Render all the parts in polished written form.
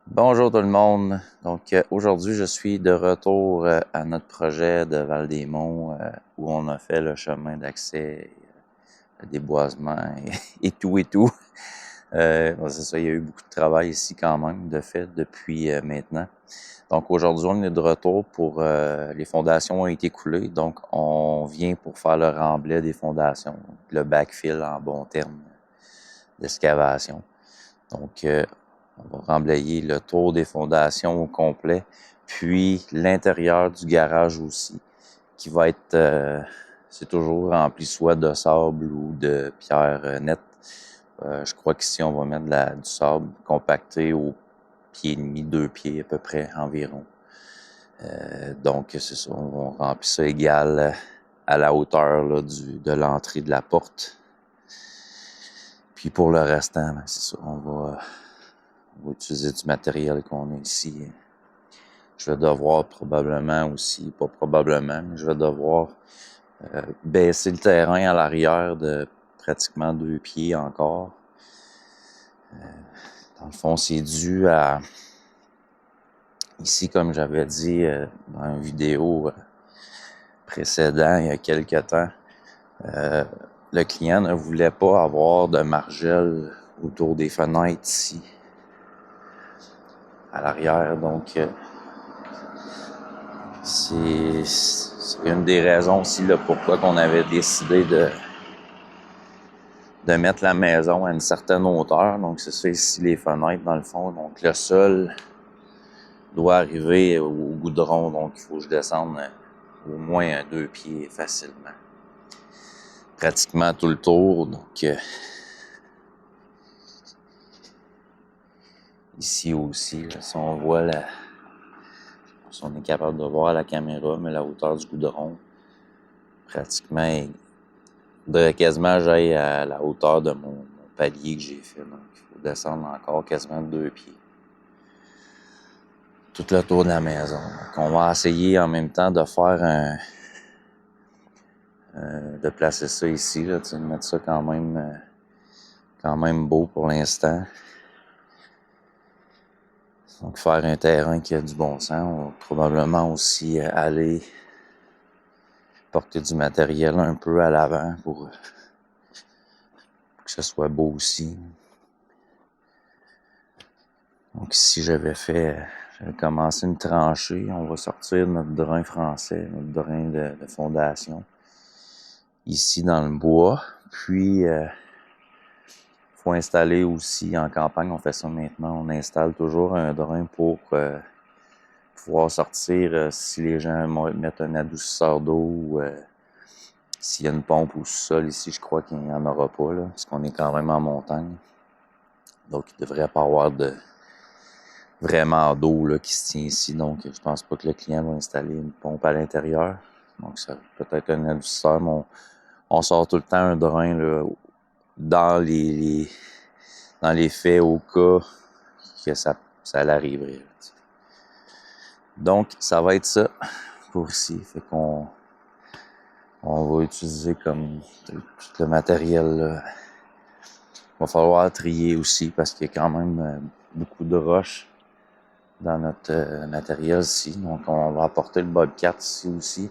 Bonjour tout le monde. Donc aujourd'hui, je suis de retour à notre projet de Val-des-Monts où on a fait le chemin d'accès, le déboisement et tout et tout. Bon, c'est ça, il y a eu beaucoup de travail ici quand même, de fait, depuis maintenant. Donc aujourd'hui, on est de retour pour les fondations ont été coulées, donc on vient pour faire le remblai des fondations, le backfill en bon terme d'excavation. Donc on va remblayer le tour des fondations au complet, puis l'intérieur du garage aussi, qui va être, c'est toujours rempli soit de sable ou de pierre nette. Je crois qu'ici, on va mettre du sable compacté au pied et demi, 2 pieds à peu près environ. Donc, c'est ça, on remplit ça égal à la hauteur là, de l'entrée de la porte. Puis pour le restant, ben, c'est ça, on va utiliser du matériel qu'on a ici. Je vais devoir probablement aussi, pas probablement, mais je vais devoir baisser le terrain à l'arrière de pratiquement 2 pieds encore. Dans le fond, c'est dû à, ici, comme j'avais dit dans une vidéo précédente, il y a quelques temps, le client ne voulait pas avoir de margelle autour des fenêtres ici, à l'arrière. Donc, c'est une des raisons aussi là, pourquoi on avait décidé de mettre la maison à une certaine hauteur. Donc, c'est ça ici, les fenêtres, dans le fond. Donc, le sol doit arriver au goudron. Donc, il faut que je descende au moins 2 pieds facilement. Pratiquement tout le tour. Donc, ici aussi, là, si on voit si on est capable de voir la caméra, mais la hauteur du goudron, pratiquement, il faudrait quasiment que j'aille à la hauteur de mon palier que j'ai fait. Donc, il faut descendre encore quasiment 2 pieds. Tout le tour de la maison. Donc, on va essayer en même temps de faire de placer ça ici, là, de mettre ça quand même beau pour l'instant. Donc, faire un terrain qui a du bon sens. On va probablement aussi aller porter du matériel un peu à l'avant pour que ce soit beau aussi. Donc ici, j'avais commencé une tranchée. On va sortir notre drain français, notre drain de fondation. Ici, dans le bois. Puis, faut installer aussi, en campagne, on fait ça maintenant, on installe toujours un drain pour pouvoir sortir si les gens mettent un adoucisseur d'eau ou s'il y a une pompe au sous-sol ici, je crois qu'il n'y en aura pas, là, parce qu'on est quand même en montagne. Donc, il ne devrait pas avoir vraiment d'eau là, qui se tient ici. Donc, je pense pas que le client va installer une pompe à l'intérieur. Donc, ça peut être un adoucisseur, mais on sort tout le temps un drain là, dans les faits au cas que ça l'arriverait. Donc, ça va être ça pour ici. Fait qu'on va utiliser comme tout le matériel là. Il va falloir trier aussi parce qu'il y a quand même beaucoup de roches dans notre matériel ici. Donc, on va apporter le Bobcat ici aussi.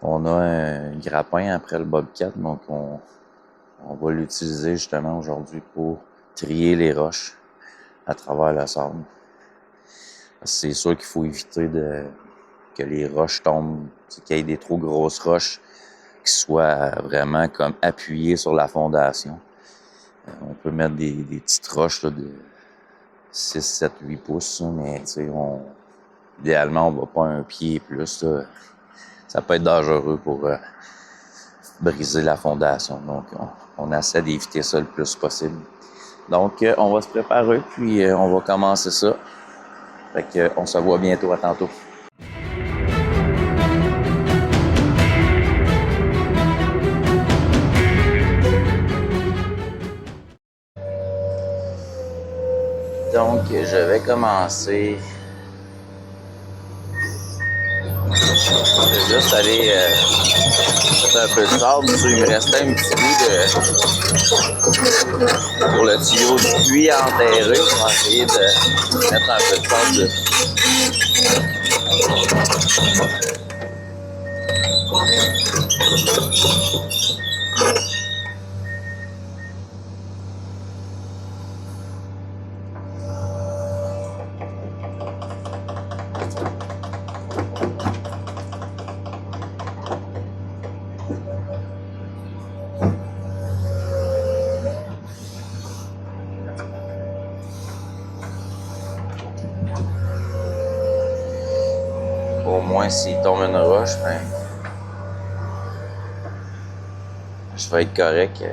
On a un grappin après le Bobcat, donc on va l'utiliser justement aujourd'hui pour trier les roches à travers le sable. C'est sûr qu'il faut éviter que les roches tombent, qu'il y ait des trop grosses roches qui soient vraiment comme appuyées sur la fondation. On peut mettre des petites roches là, de 6, 7, 8 pouces, mais idéalement, on va pas un pied et plus. Là. Ça peut être dangereux pour briser la fondation. Donc, on essaie d'éviter ça le plus possible. Donc, on va se préparer, puis on va commencer ça. Fait que, on se voit bientôt, à tantôt. Donc, je vais commencer Je vais juste aller mettre un peu de sable. Il me restait un petit bout pour le tuyau du puits enterré. Je vais essayer de mettre un peu de sable dessus. Au moins, s'il tombe une roche, ben, je vais être correct.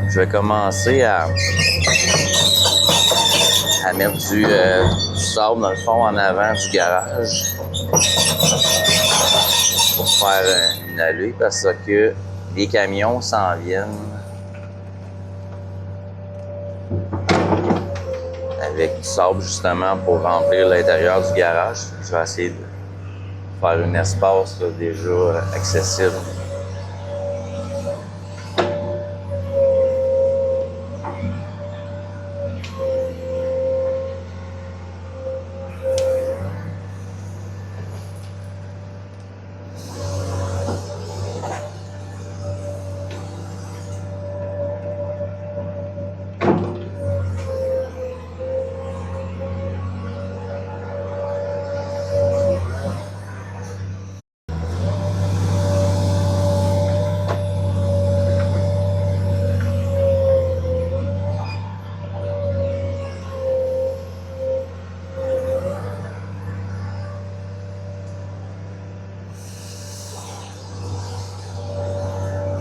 Je vais commencer à mettre du sable dans le fond en avant du garage pour faire une allée parce que les camions s'en viennent avec du sable justement pour remplir l'intérieur du garage. Je vais essayer de faire un espace là, déjà accessible.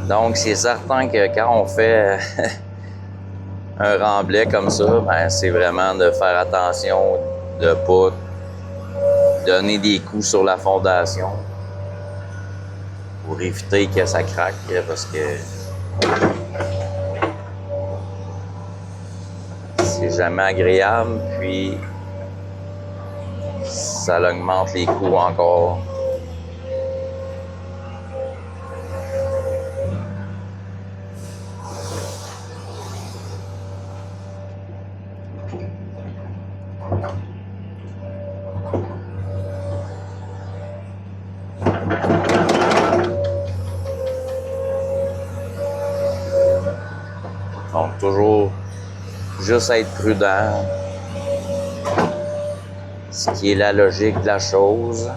Donc, c'est certain que quand on fait un remblai comme ça, ben, c'est vraiment de faire attention de ne pas donner des coups sur la fondation pour éviter que ça craque parce que c'est jamais agréable, puis ça augmente les coûts encore. Donc, toujours juste être prudent, ce qui est la logique de la chose.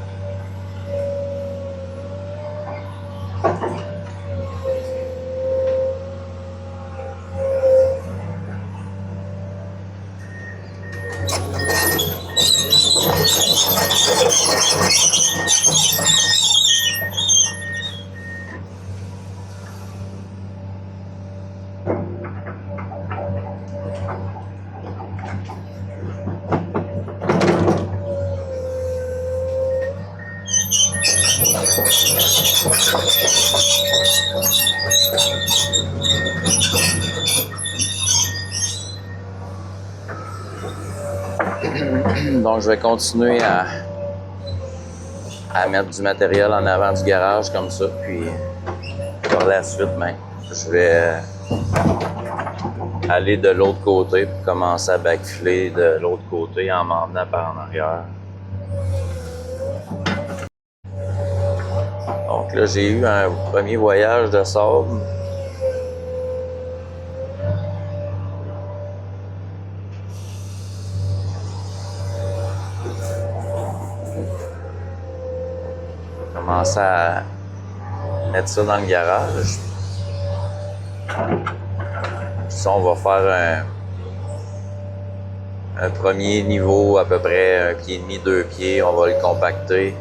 Donc, je vais continuer à mettre du matériel en avant du garage comme ça, puis par la suite, ben, je vais aller de l'autre côté pour commencer à backfiler de l'autre côté en m'emmenant par en arrière. Donc là, j'ai eu un premier voyage de sable. Commencer à mettre ça dans le garage. Ça, on va faire un premier niveau à peu près 1,5 pied, 2 pieds. On va le compacter.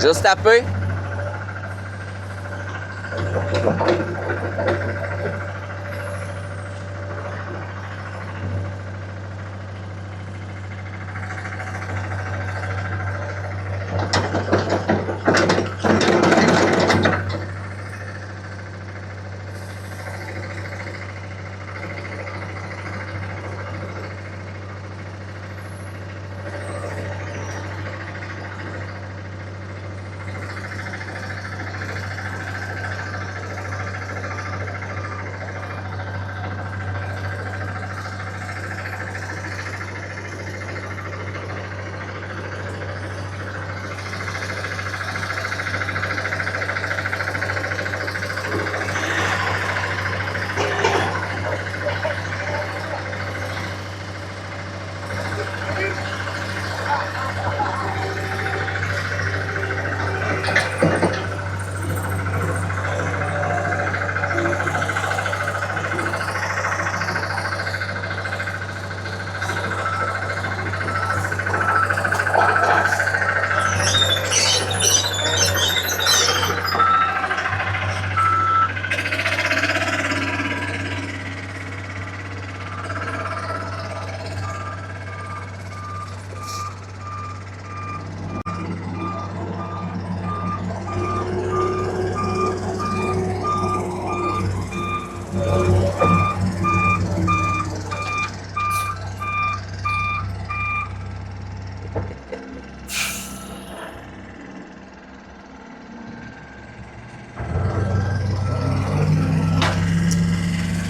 Juste taper.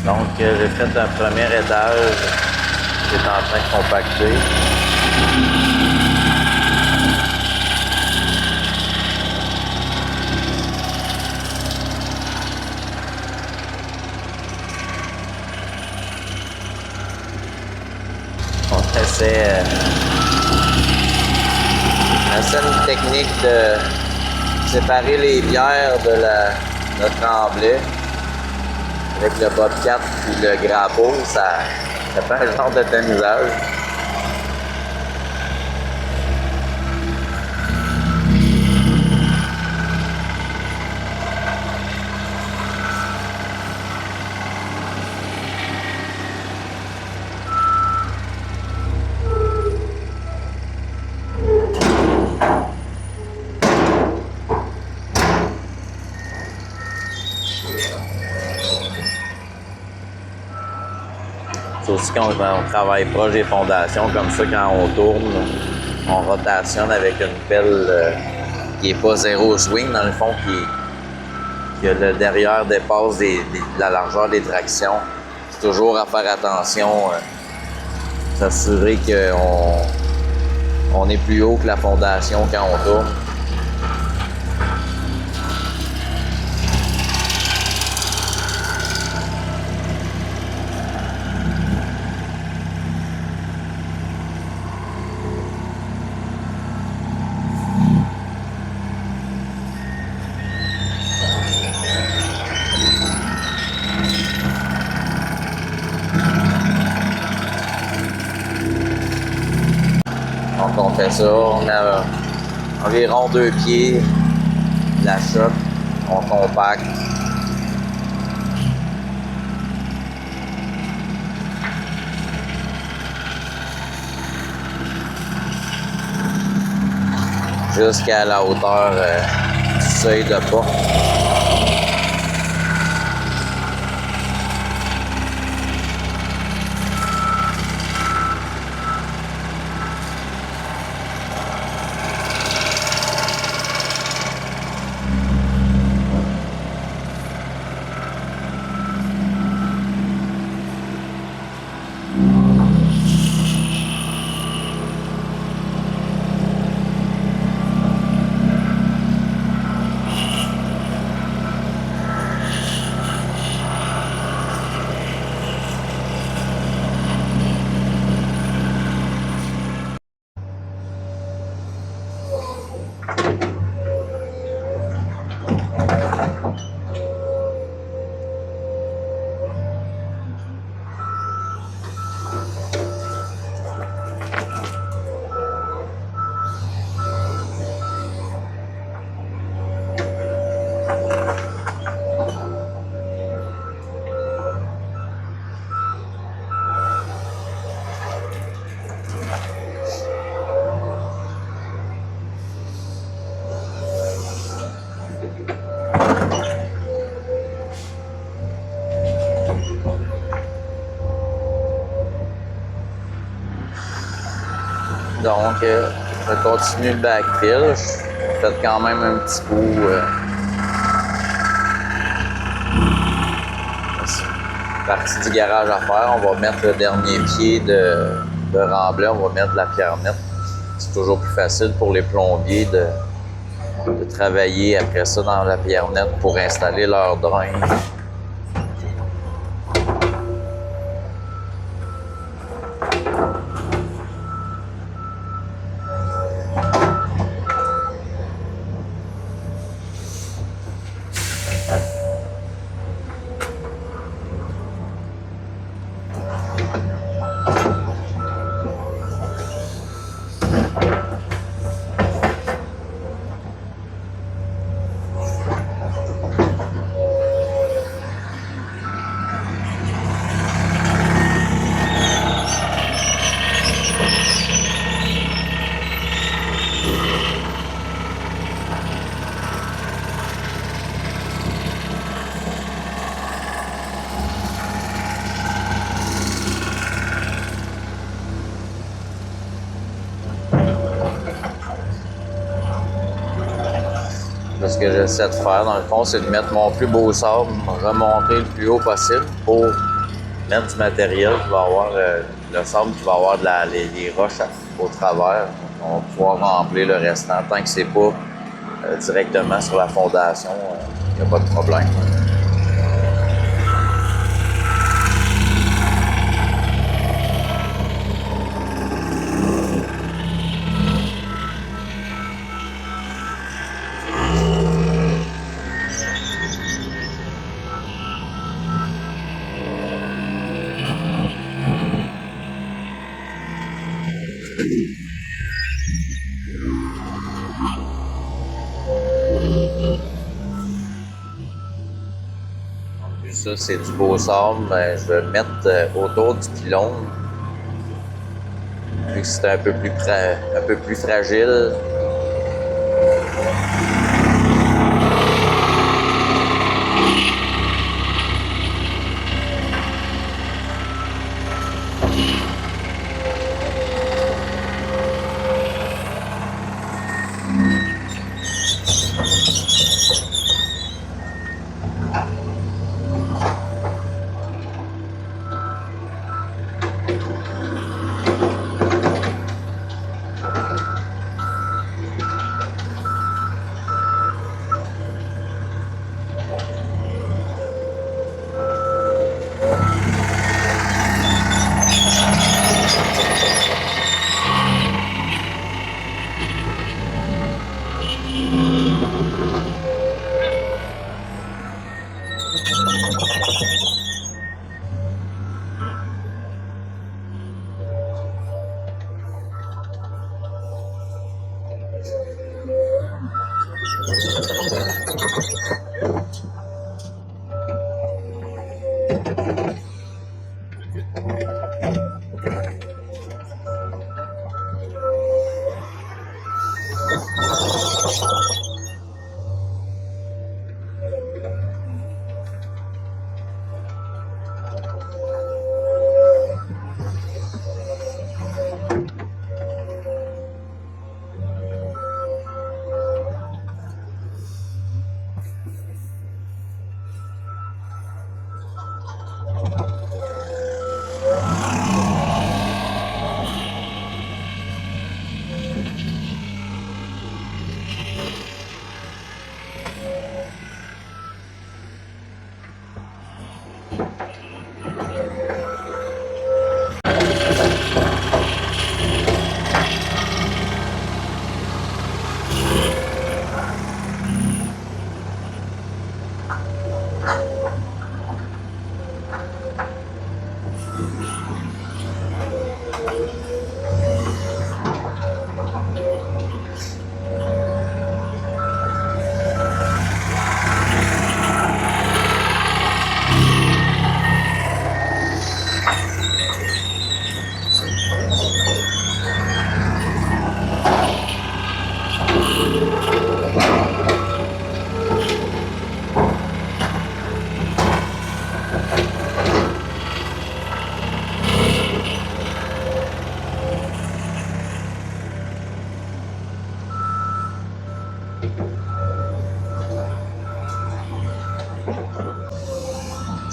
Donc, j'ai fait un premier étage qui est en train de compacter. On essaie une technique de séparer les bières de notre Tremblay. Avec le Bobcat puis le Grappo, ça fait un genre de tamisage. C'est aussi quand on travaille proche des fondations, comme ça, quand on tourne, on rotationne avec une pelle qui n'est pas zéro swing, dans le fond, que le derrière dépasse de la largeur des tractions. C'est toujours à faire attention, s'assurer qu'on est plus haut que la fondation quand on tourne. Donc on fait ça, on a environ 2 pieds de la choc, on compacte. Jusqu'à la hauteur du seuil de porte. Donc, je continue le backfill. Je fais quand même un petit bout. Partie du garage à faire. On va mettre le dernier pied de remblai. On va mettre de la pierre nette. C'est toujours plus facile pour les plombiers de travailler après ça dans la pierre nette pour installer leur drain. Ce que j'essaie de faire, dans le fond, c'est de mettre mon plus beau sable, remonter le plus haut possible pour mettre du matériel qui va avoir le sable qui va avoir les roches au travers. On va pouvoir remplir le restant. Tant que c'est pas directement sur la fondation, il n'y a pas de problème. Ça, c'est du beau sable. Ben, je vais le mettre autour du pylône. Vu que c'est un peu plus fragile.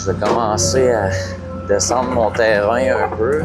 Je vais commencer à descendre mon terrain un peu.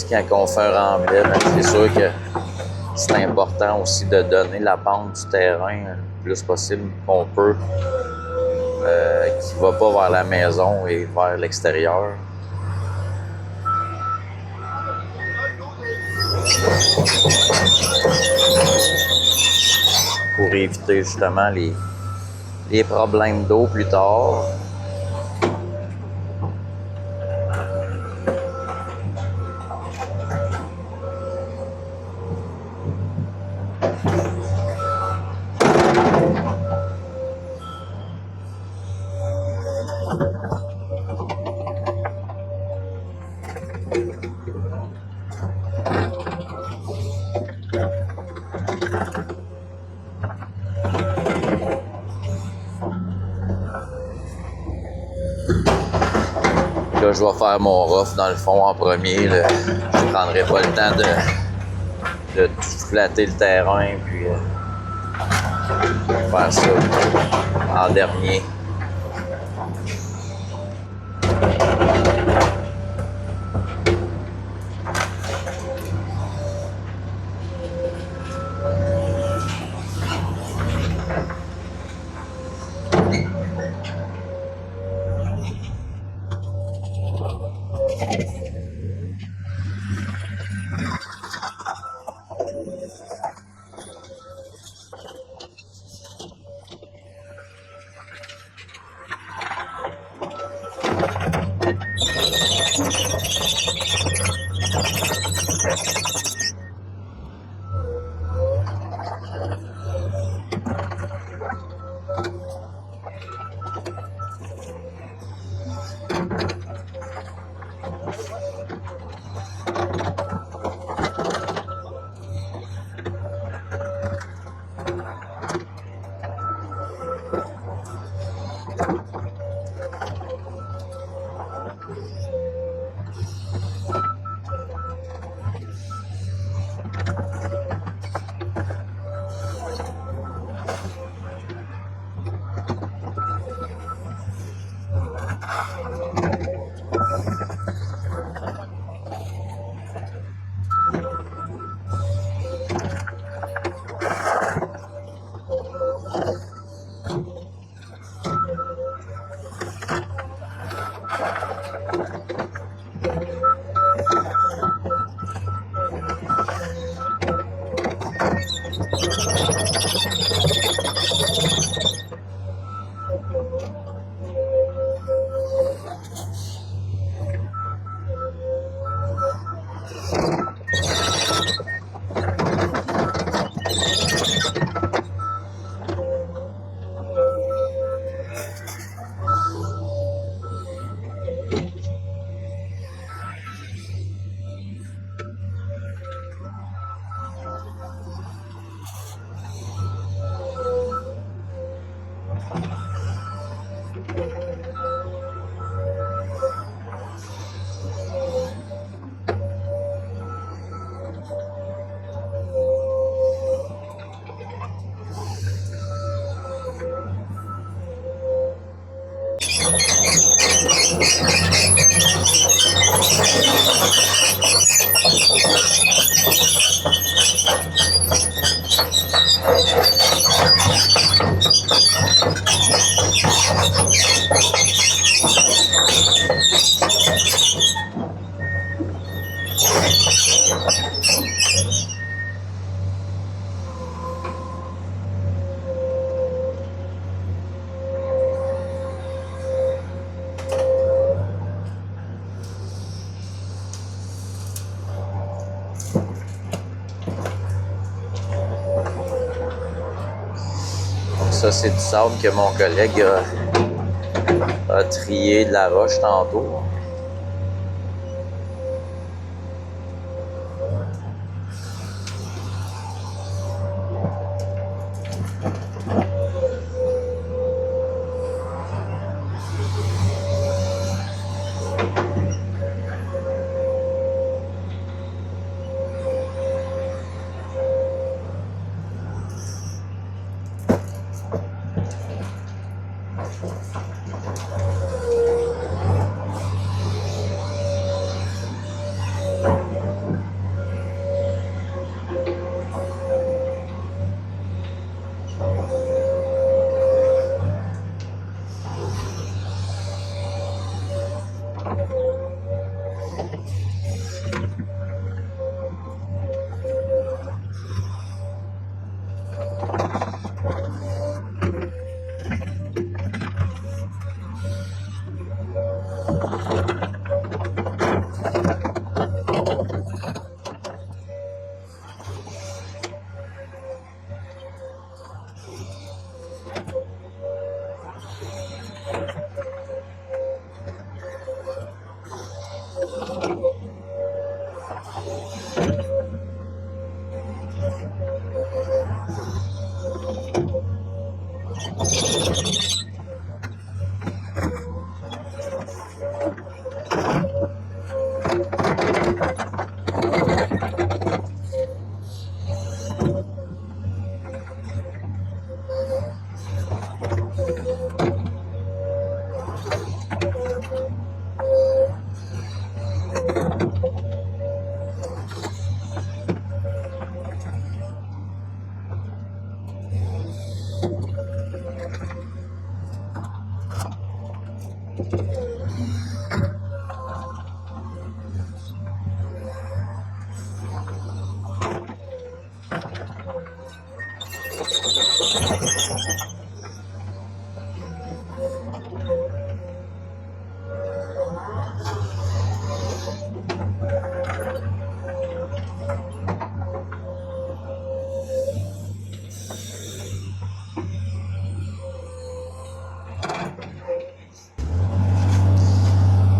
quand on fait un remblai, ben, c'est sûr que c'est important aussi de donner la pente du terrain le plus possible qu'on peut, qui ne va pas vers la maison et vers l'extérieur. Pour éviter justement les problèmes d'eau plus tard. Là, je vais faire mon rough dans le fond en premier. Là. Je prendrai pas le temps de tout flatter le terrain puis faire ça en dernier. Ça, c'est du sable que mon collègue a trié de la roche tantôt.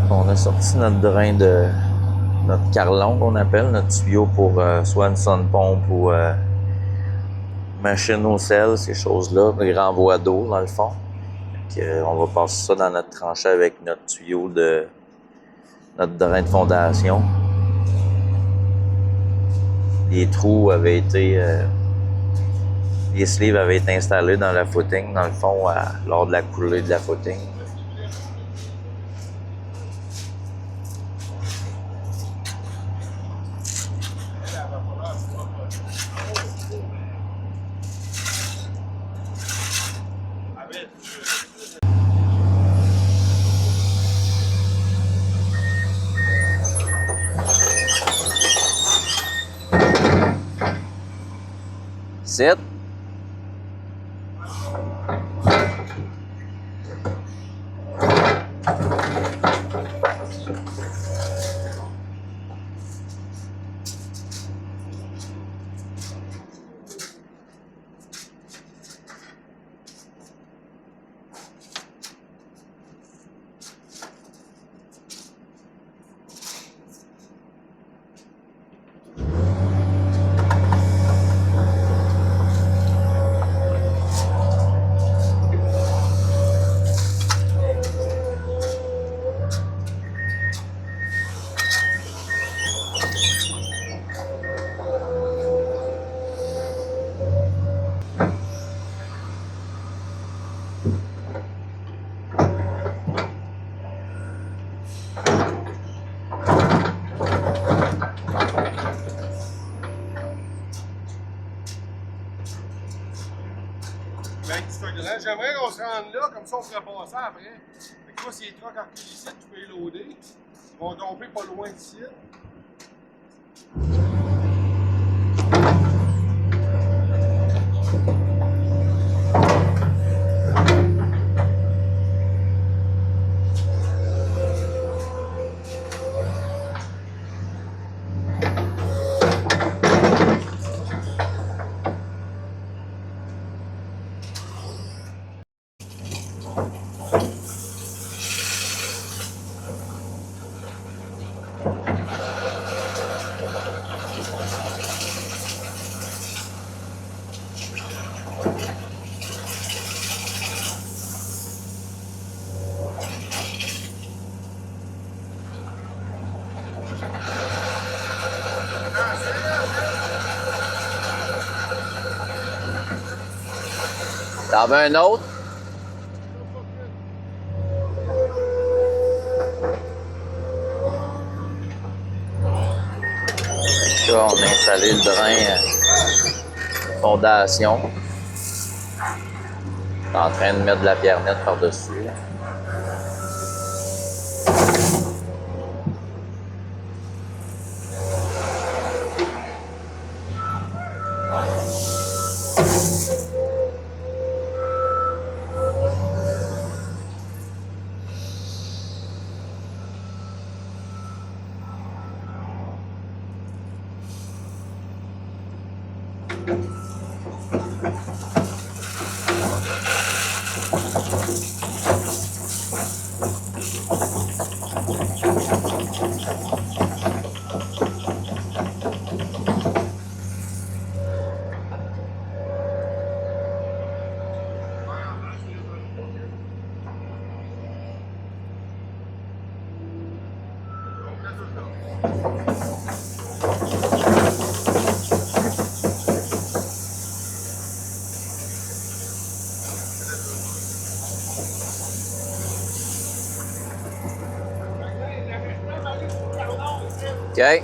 On a sorti notre drain de notre carlon qu'on appelle, notre tuyau pour soit une sonde pompe ou machine au sel, ces choses-là, un grand voie d'eau dans le fond. On va passer ça dans notre tranchée avec notre tuyau de notre drain de fondation. Les trous avaient été... les sleeves avaient été installés dans la footing, dans le fond, lors de la coulée de la footing. Sit. J'aimerais qu'on se rende là, comme ça on pourrait passer après. Fait que toi, si les trucks en ici, tu peux les loader. Ils vont tomber pas loin d'ici. T'en veux un autre? Là, on a installé le drain fondation. On est en train de mettre de la pierre nette par-dessus. OK.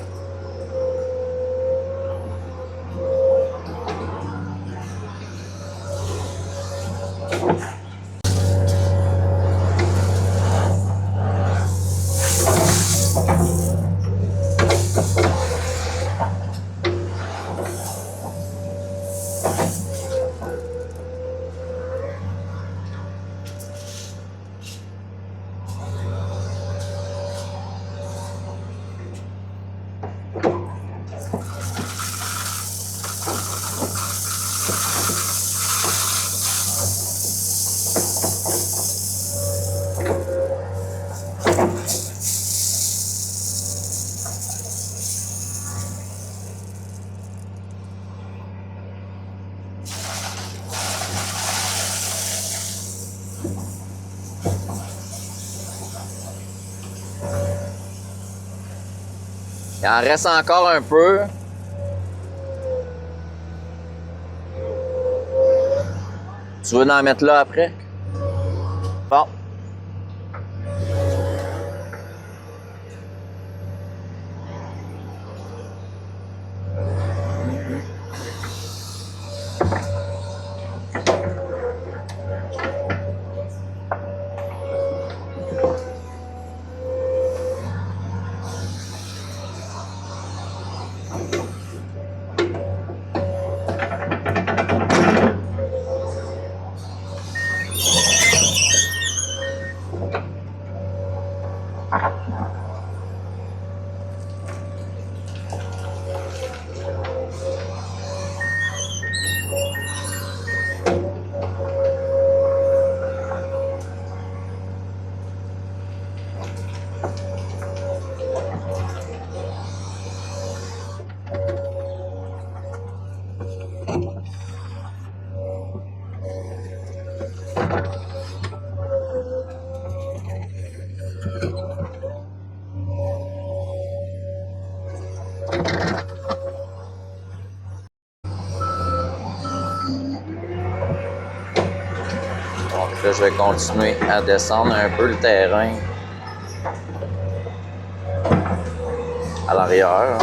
Il en reste encore un peu. Tu veux en mettre là après? Bon. Donc là, je vais continuer à descendre un peu le terrain à l'arrière.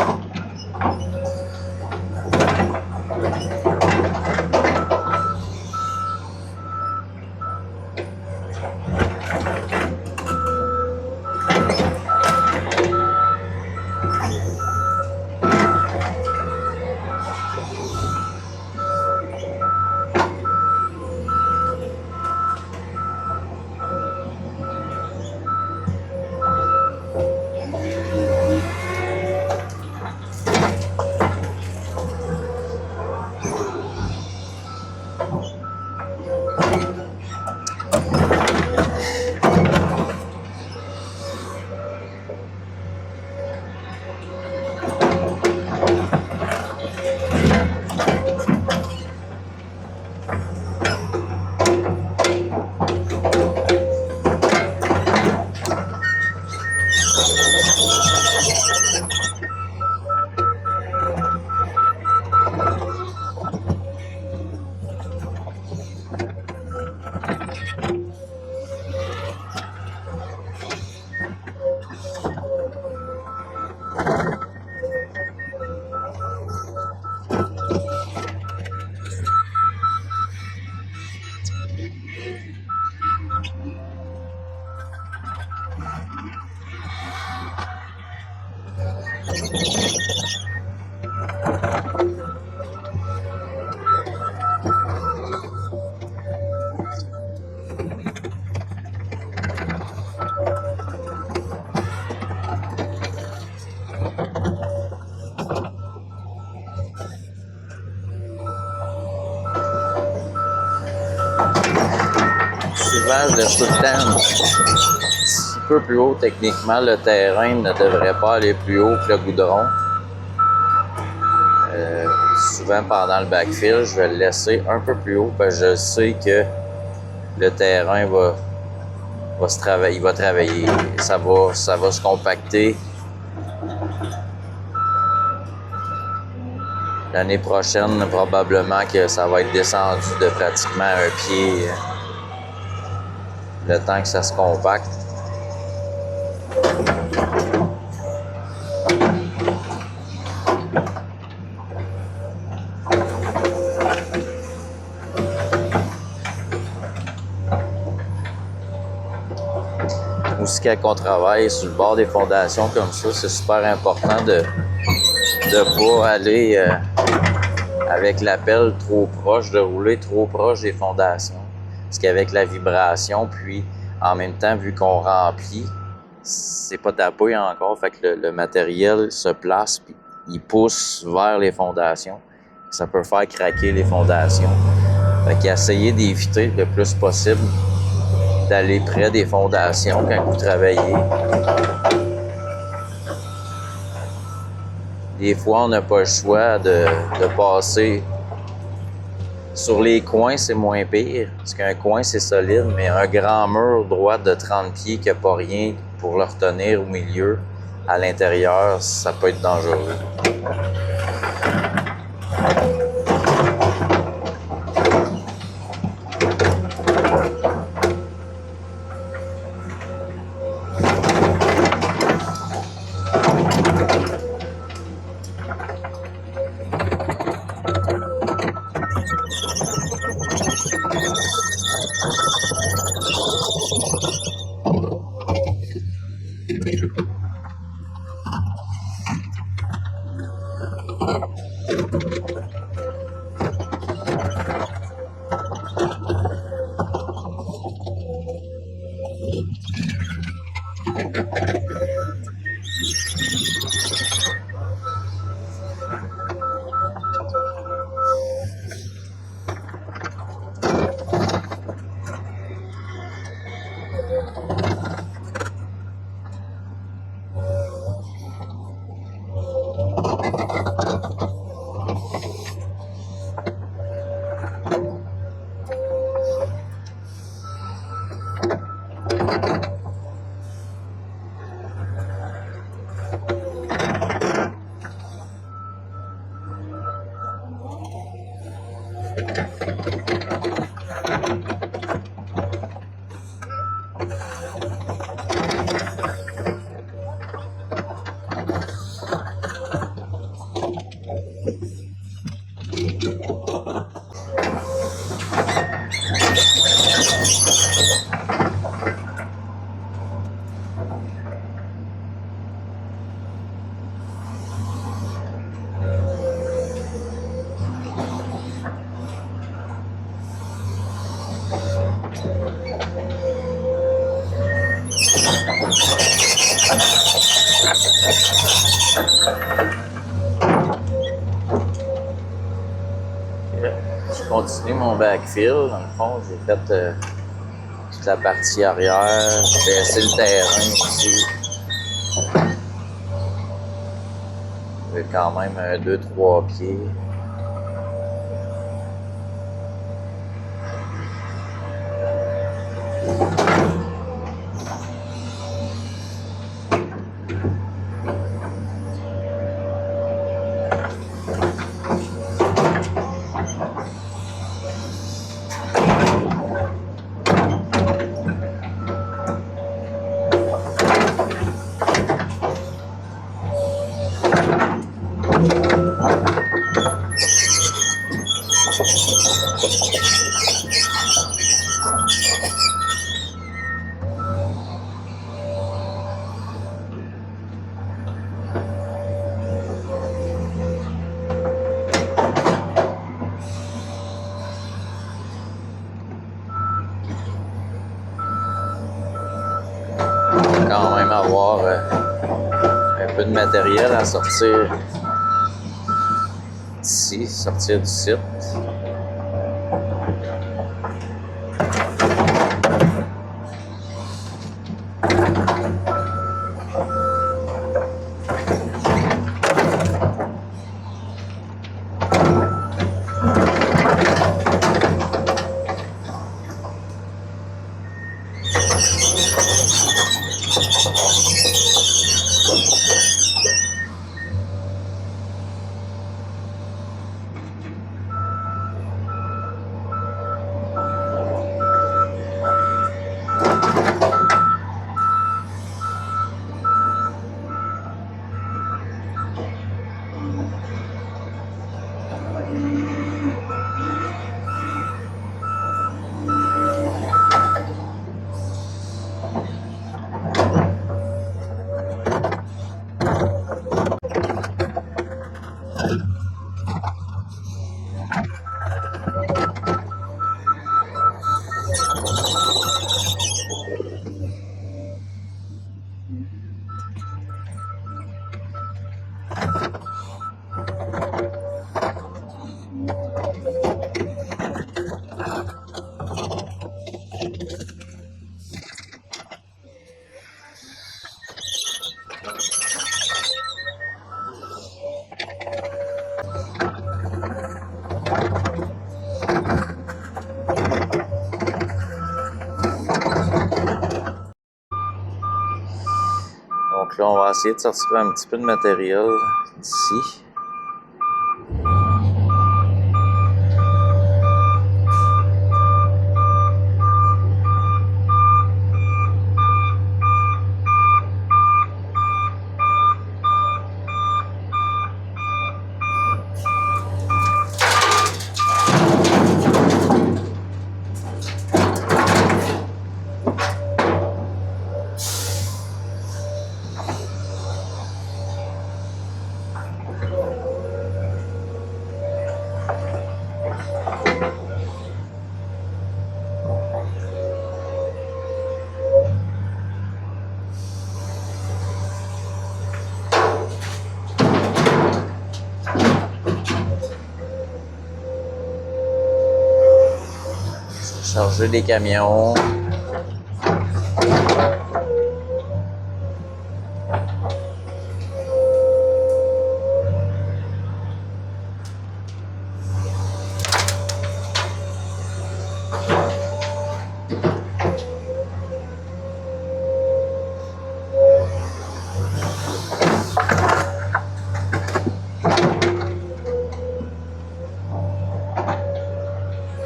Souvent, je laisse tout le temps un petit peu plus haut. Techniquement, le terrain ne devrait pas aller plus haut que le goudron. Souvent, pendant le backfill, je vais le laisser un peu plus haut parce que je sais que le terrain va travailler. Ça va se compacter. L'année prochaine, probablement que ça va être descendu de pratiquement un pied le temps que ça se compacte. Aussi, quand on travaille sur le bord des fondations comme ça, c'est super important de ne pas aller avec la pelle trop proche, de rouler trop proche des fondations. Parce qu'avec la vibration, puis en même temps, vu qu'on remplit, c'est pas tapé encore, fait que le matériel se place, puis il pousse vers les fondations. Ça peut faire craquer les fondations. Fait qu'essayer d'éviter le plus possible d'aller près des fondations quand vous travaillez. Des fois, on n'a pas le choix de passer. Sur les coins, c'est moins pire, parce qu'un coin, c'est solide, mais un grand mur droit de 30 pieds qui n'a pas rien pour le retenir au milieu, à l'intérieur, ça peut être dangereux. Je continue mon backfill. Dans le fond, j'ai fait toute la partie arrière. J'ai baissé le terrain aussi. J'ai quand même 2-3 pieds. Quand même avoir un peu de matériel à sortir d'ici, sortir du site. là, on va essayer de sortir un petit peu de matériel d'ici. Charger des camions.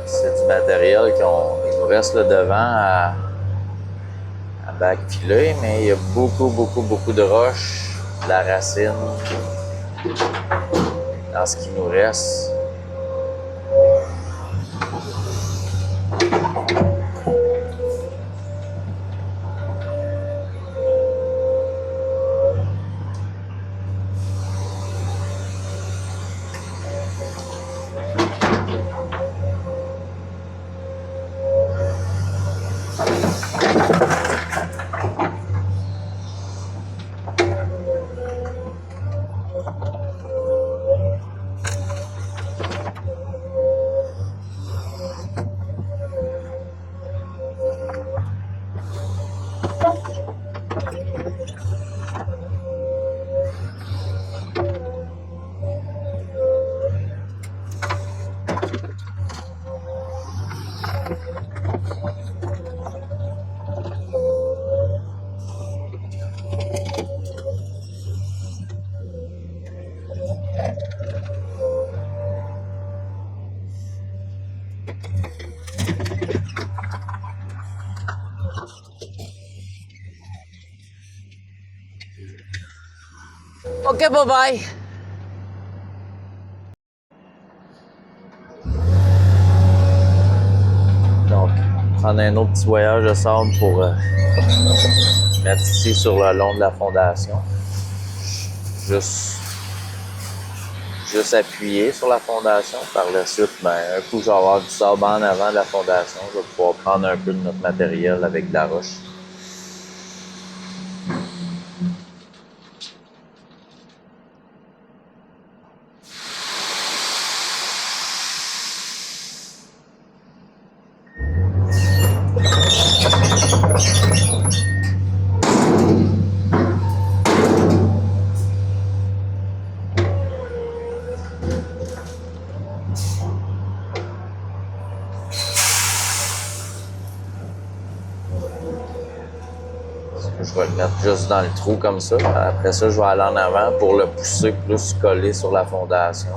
C'est du matériel il nous reste le devant à backfiler, mais il y a beaucoup de roches, de la racine dans ce qui nous reste. OK, bye-bye! Donc, prendre un autre petit voyage de sable pour mettre ici sur le long de la fondation. Juste appuyer sur la fondation. Par la suite, un coup je vais avoir du sable en avant de la fondation, je vais pouvoir prendre un peu de notre matériel avec de la roche. Je vais le mettre juste dans le trou comme ça. Après ça, je vais aller en avant pour le pousser plus collé sur la fondation.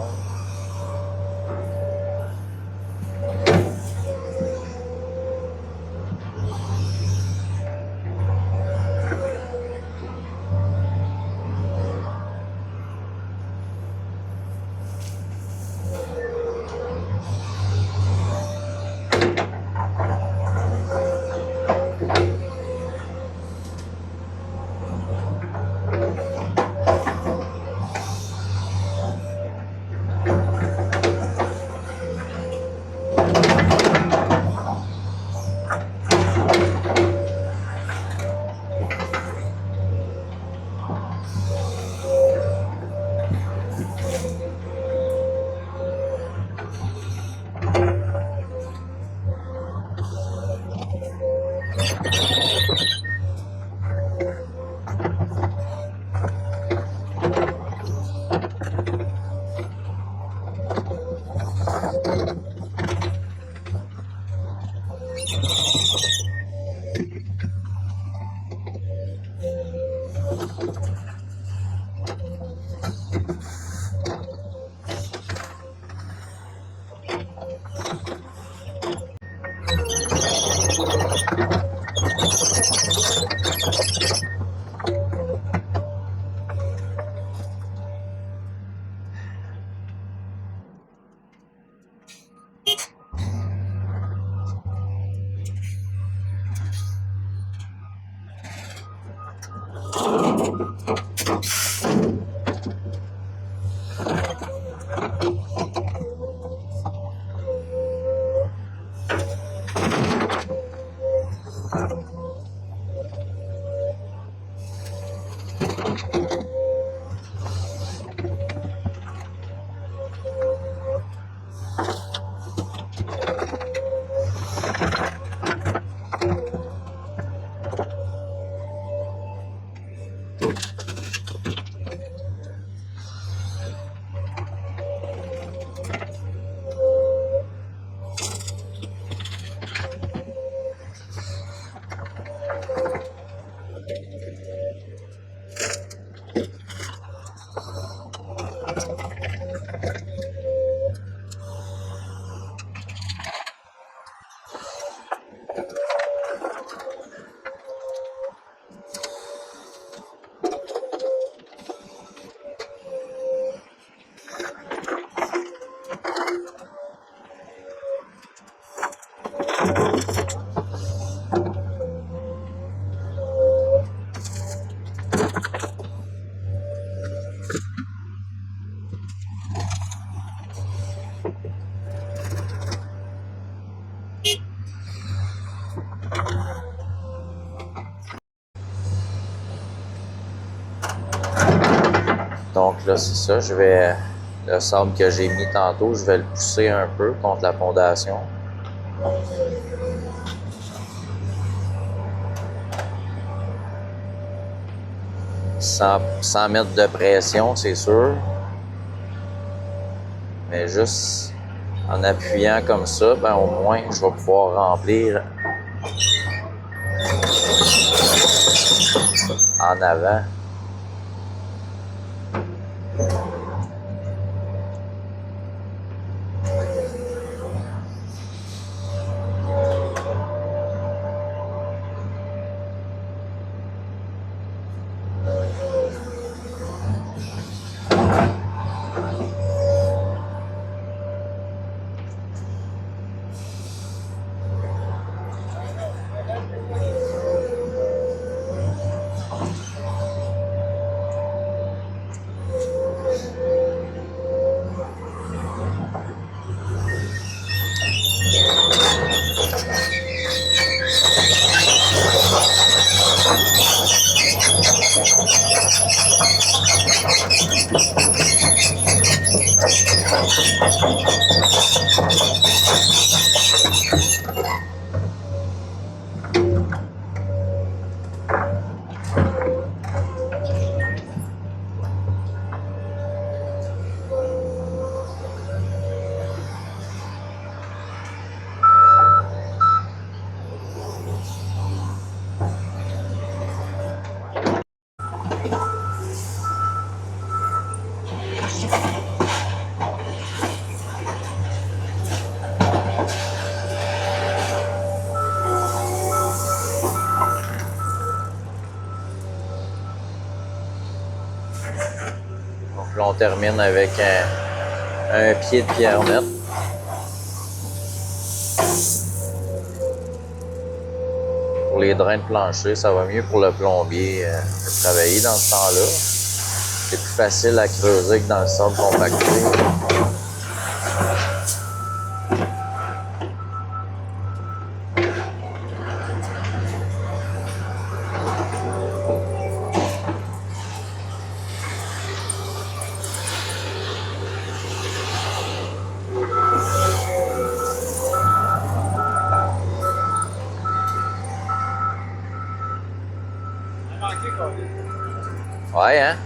Donc là, c'est ça, je vais, le sable que j'ai mis tantôt, je vais le pousser un peu contre la fondation. Sans mettre de pression, c'est sûr. Mais juste en appuyant comme ça, ben au moins, je vais pouvoir remplir en avant. Donc là, on termine avec un pied de pierre nette. Pour les drains de plancher, ça va mieux pour le plombier de travailler dans ce temps-là. C'est plus facile à creuser que dans le sable compacté. Ouais, hein?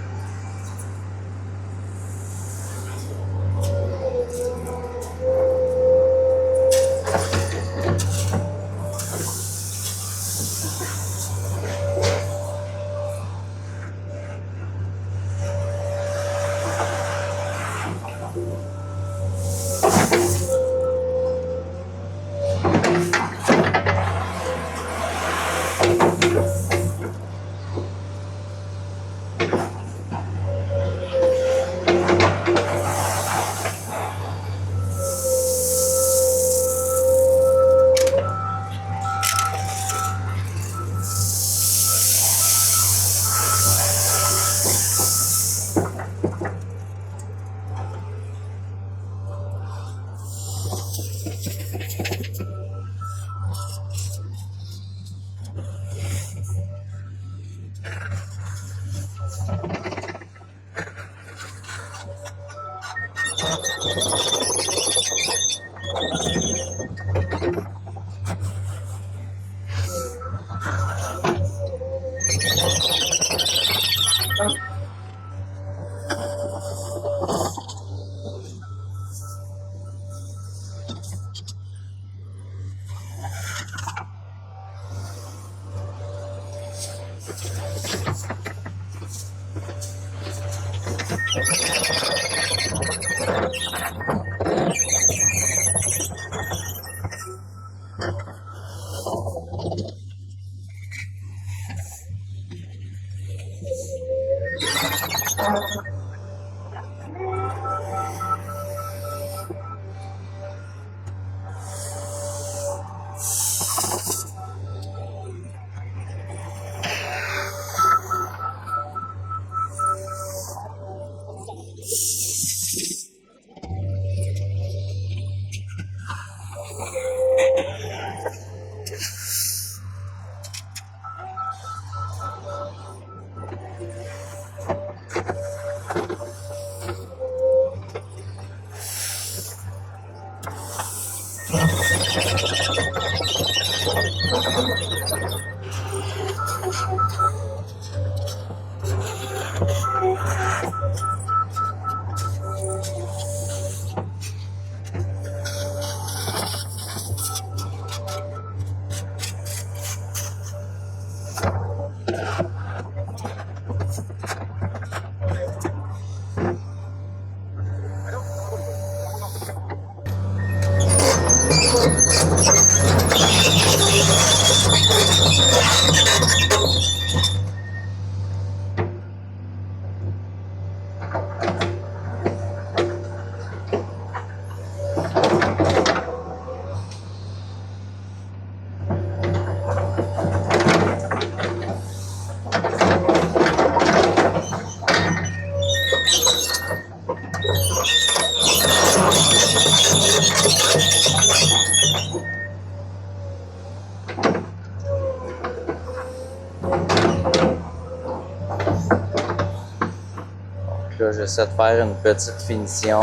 Là, j'essaie de faire une petite finition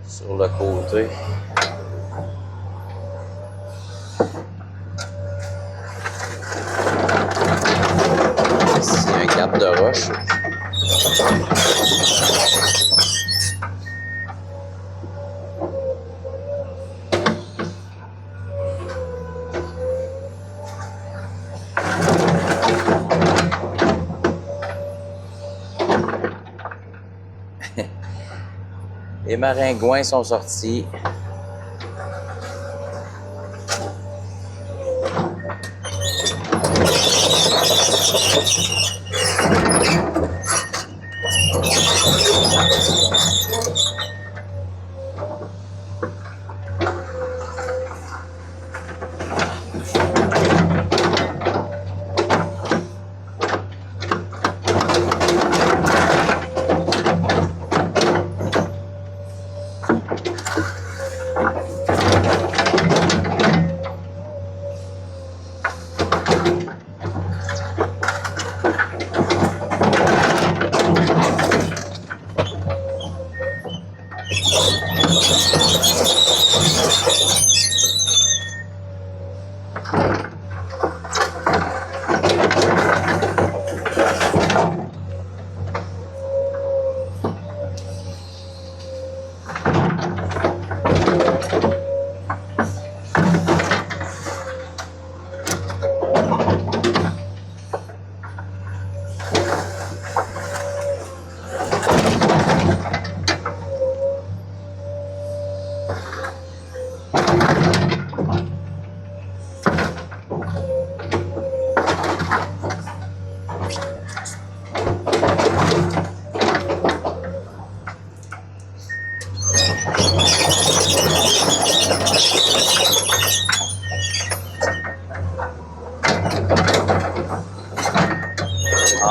sur le côté. Ici, un cap de roche. Les maringouins sont sortis.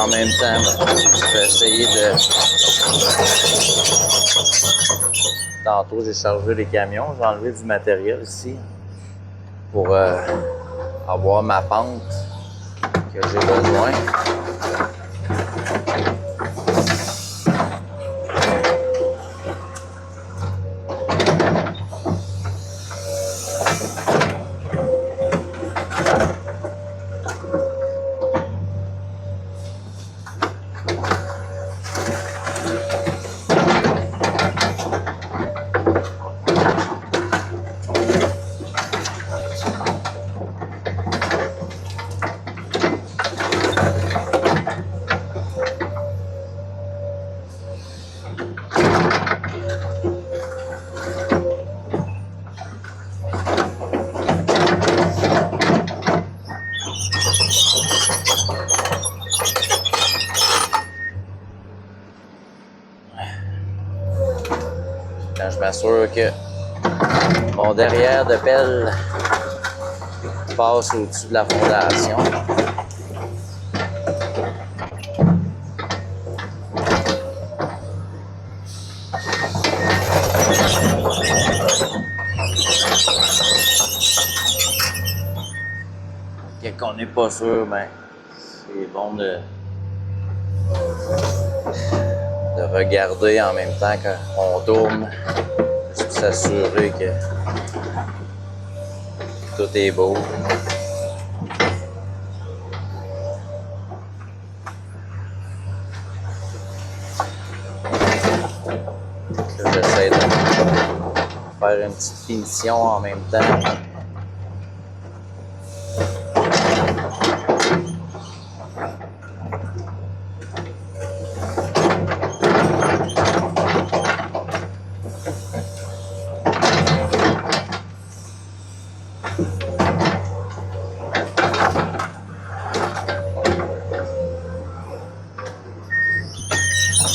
En même temps, je vais essayer de... Tantôt, j'ai chargé les camions. J'ai enlevé du matériel ici pour avoir ma pente que j'ai besoin. Quand je m'assure que mon derrière de pelle passe au-dessus de la fondation. Quand on n'est pas sûr, ben, c'est bon de regarder en même temps qu'on tourne, juste pour s'assurer que tout est beau. Là, j'essaie de faire une petite finition en même temps.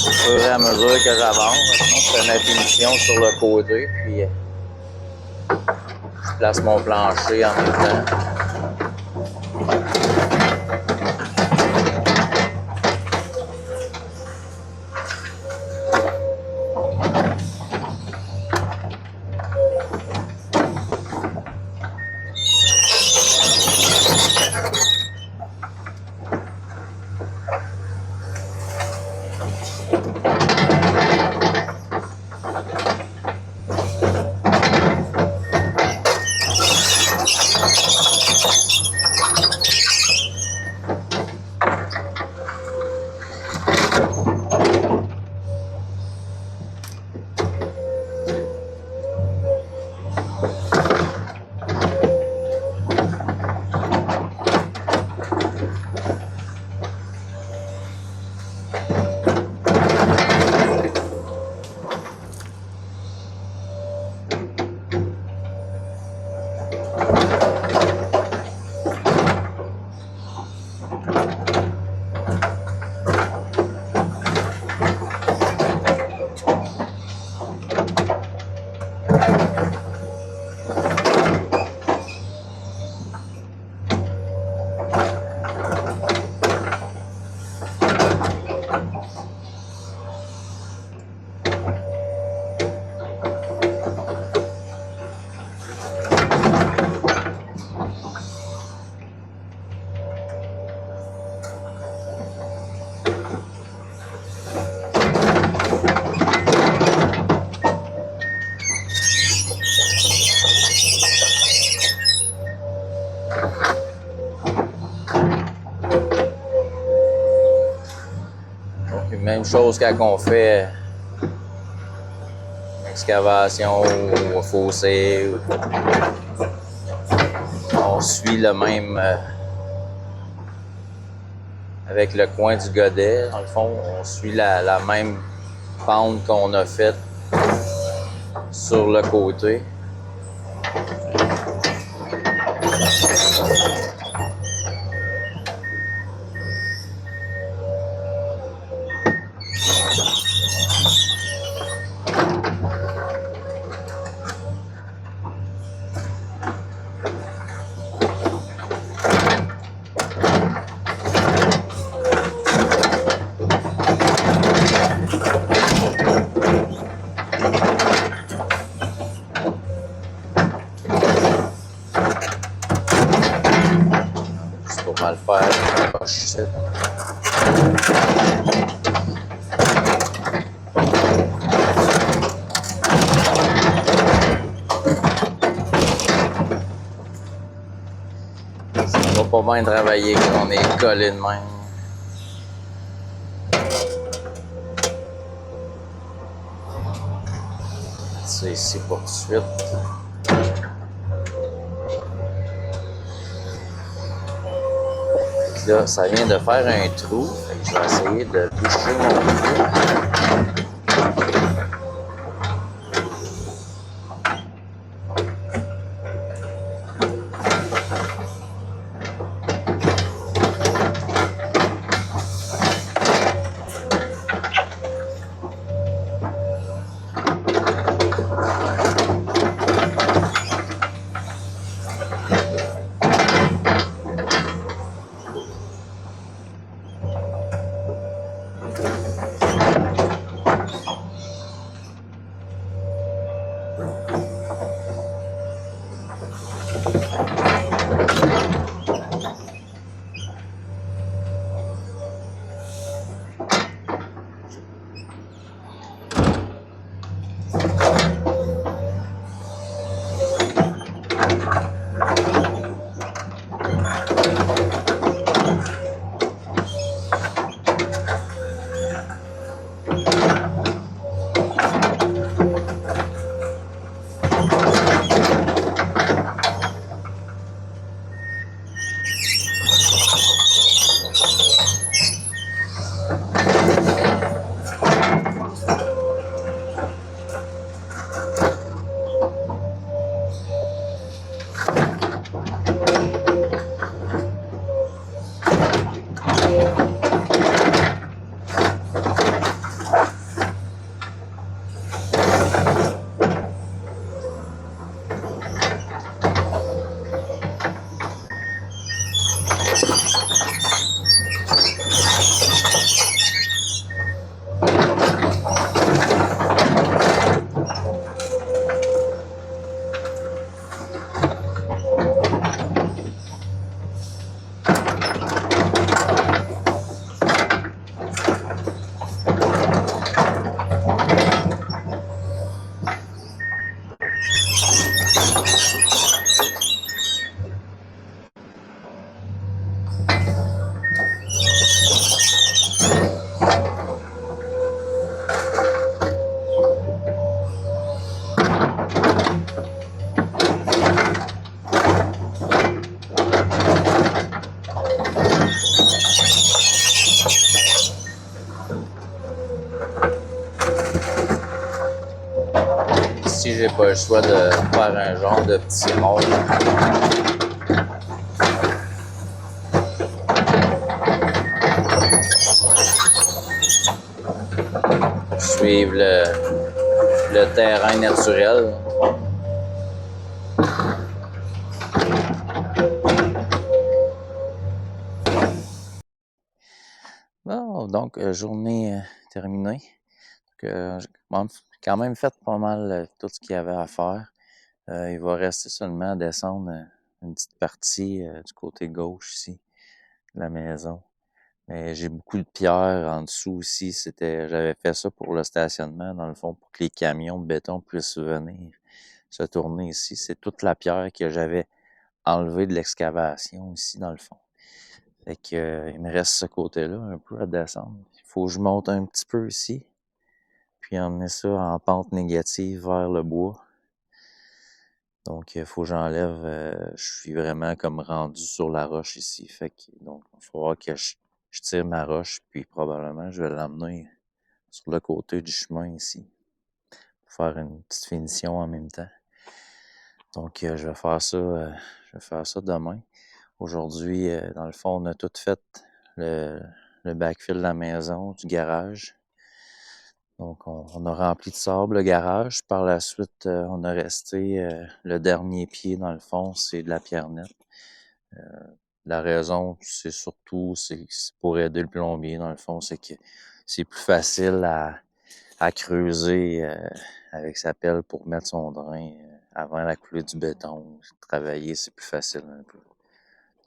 Au fur et à mesure que j'avance, je fais ma finition sur le côté, puis je place mon plancher en même temps. Même chose quand on fait une excavation ou un fossé. On suit le même avec le coin du godet. Dans le fond, on suit la même pente qu'on a faite sur le côté. pas mal faire la roche ici. Ça va pas bien travailler quand on est collé de même. C'est ici pour tout de suite. Là, ça vient de faire un trou. Fait que je vais essayer de boucher mon trou. Ici, j'ai pas le choix de faire un genre de petit rond. Suivre le terrain naturel. Bon, donc, journée terminée. J'ai quand même fait pas mal tout ce qu'il y avait à faire. Il va rester seulement à descendre une petite partie du côté gauche ici de la maison. Mais j'ai beaucoup de pierres en dessous aussi. J'avais fait ça pour le stationnement, dans le fond, pour que les camions de béton puissent venir se tourner ici. C'est toute la pierre que j'avais enlevée de l'excavation ici, dans le fond. Fait que, il me reste ce côté-là un peu à descendre. Il faut que je monte un petit peu ici, puis emmener ça en pente négative vers le bois. Donc, il faut que j'enlève. Je suis vraiment comme rendu sur la roche ici. Fait que, donc, il va falloir que je tire ma roche, puis probablement, je vais l'emmener sur le côté du chemin ici, pour faire une petite finition en même temps. Donc, je vais faire ça demain. Aujourd'hui, dans le fond, on a tout fait le backfill de la maison, du garage. Donc, on a rempli de sable le garage. Par la suite, on a resté le dernier pied, dans le fond, c'est de la pierre nette. La raison, c'est surtout c'est pour aider le plombier, dans le fond, c'est que c'est plus facile à creuser avec sa pelle pour mettre son drain avant la coulée du béton. Travailler, c'est plus facile un peu.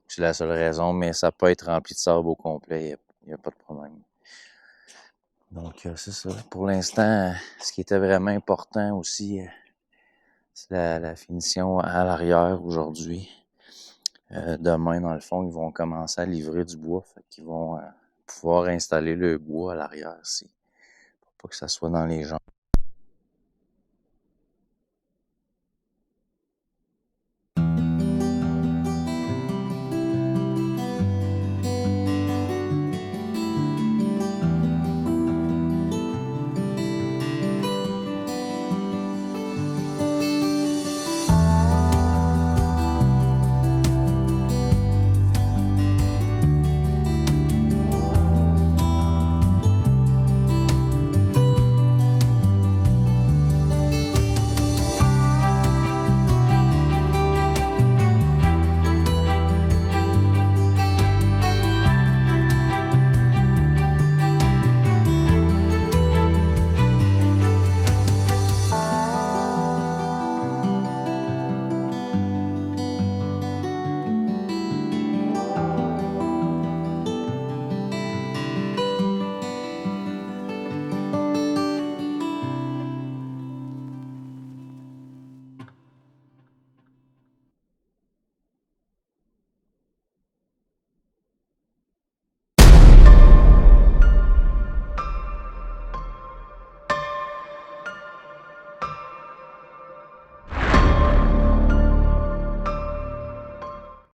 C'est la seule raison, mais ça peut être rempli de sable au complet, il n'y a pas de problème. Donc, c'est ça. Pour l'instant, ce qui était vraiment important aussi, c'est la finition à l'arrière aujourd'hui. Demain, dans le fond, ils vont commencer à livrer du bois. Fait qu'ils vont pouvoir installer le bois à l'arrière ici. Pour pas que ça soit dans les jambes.